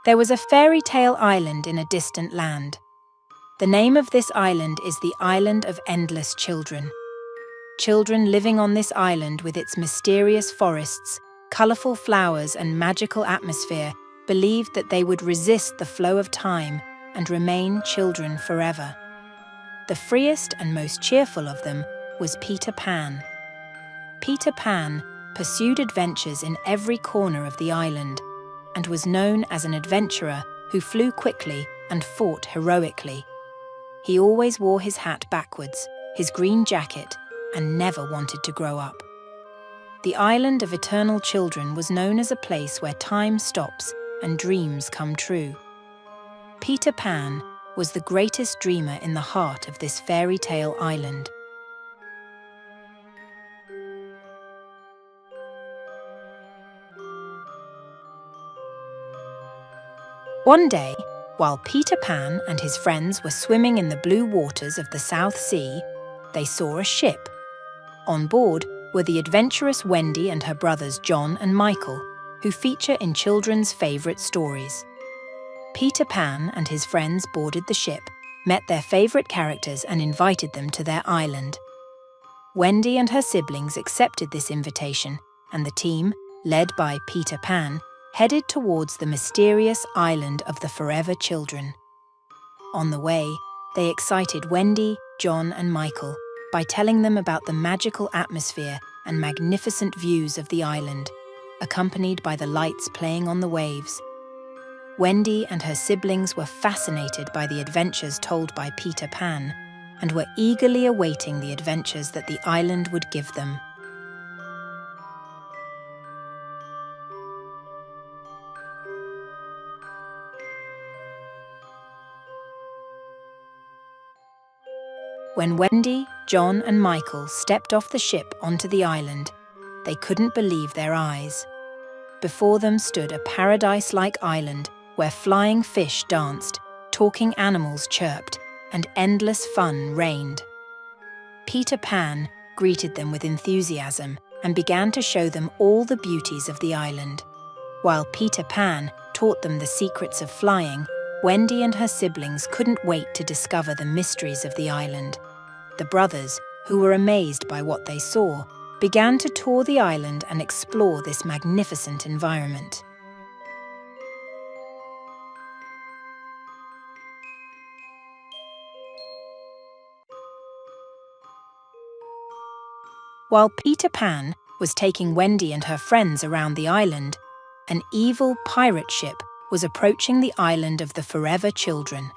There was a fairy-tale island in a distant land. The name of this island is the Island of Endless Children. Children living on this island with its mysterious forests, colourful flowers and magical atmosphere believed that they would resist the flow of time and remain children forever. The freest and most cheerful of them was Peter Pan. Peter Pan pursued adventures in every corner of the island and was known as an adventurer who flew quickly and fought heroically. He always wore his hat backwards, his green jacket, and never wanted to grow up. The Island of Eternal Children was known as a place where time stops and dreams come true. Peter Pan was the greatest dreamer in the heart of this fairy tale island. One day, while Peter Pan and his friends were swimming in the blue waters of the South Sea, they saw a ship. On board were the adventurous Wendy and her brothers John and Michael, who feature in children's favourite stories. Peter Pan and his friends boarded the ship, met their favourite characters and invited them to their island. Wendy and her siblings accepted this invitation, and the team, led by Peter Pan, headed towards the mysterious island of the Forever Children. On the way, they excited Wendy, John and Michael by telling them about the magical atmosphere and magnificent views of the island, accompanied by the lights playing on the waves. Wendy and her siblings were fascinated by the adventures told by Peter Pan and were eagerly awaiting the adventures that the island would give them. When Wendy, John and Michael stepped off the ship onto the island, they couldn't believe their eyes. Before them stood a paradise-like island where flying fish danced, talking animals chirped, and endless fun reigned. Peter Pan greeted them with enthusiasm and began to show them all the beauties of the island. While Peter Pan taught them the secrets of flying, Wendy and her siblings couldn't wait to discover the mysteries of the island. The brothers, who were amazed by what they saw, began to tour the island and explore this magnificent environment. While Peter Pan was taking Wendy and her friends around the island, an evil pirate ship was approaching the island of the Forever Children.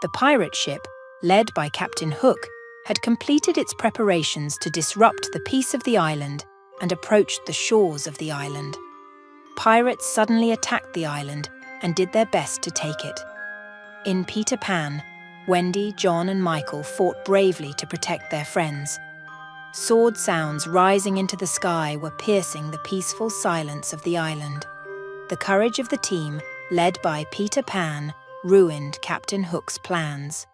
The pirate ship, led by Captain Hook, had completed its preparations to disrupt the peace of the island and approached the shores of the island. Pirates suddenly attacked the island and did their best to take it. In Peter Pan, Wendy, John and Michael fought bravely to protect their friends. Sword sounds rising into the sky were piercing the peaceful silence of the island. The courage of the team, led by Peter Pan, ruined Captain Hook's plans.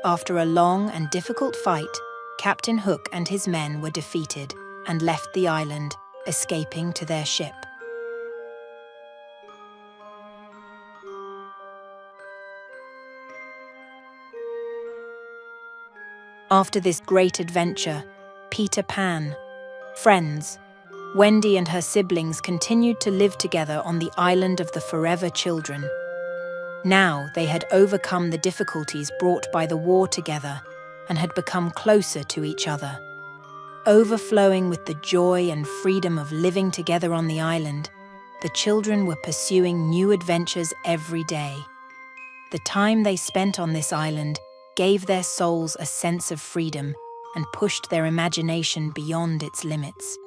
After a long and difficult fight, Captain Hook and his men were defeated and left the island, escaping to their ship. After this great adventure, Peter Pan, friends, Wendy and her siblings continued to live together on the island of the Forever Children. Now they had overcome the difficulties brought by the war together and had become closer to each other. Overflowing with the joy and freedom of living together on the island, the children were pursuing new adventures every day. The time they spent on this island gave their souls a sense of freedom and pushed their imagination beyond its limits.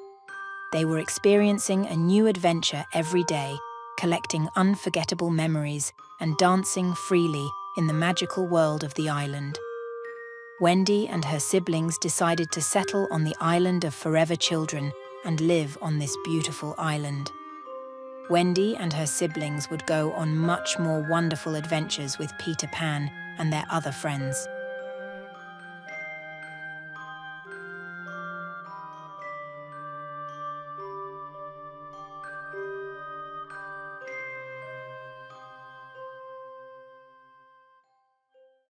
They were experiencing a new adventure every day, collecting unforgettable memories and dancing freely in the magical world of the island. Wendy and her siblings decided to settle on the Island of Forever Children and live on this beautiful island. Wendy and her siblings would go on much more wonderful adventures with Peter Pan and their other friends.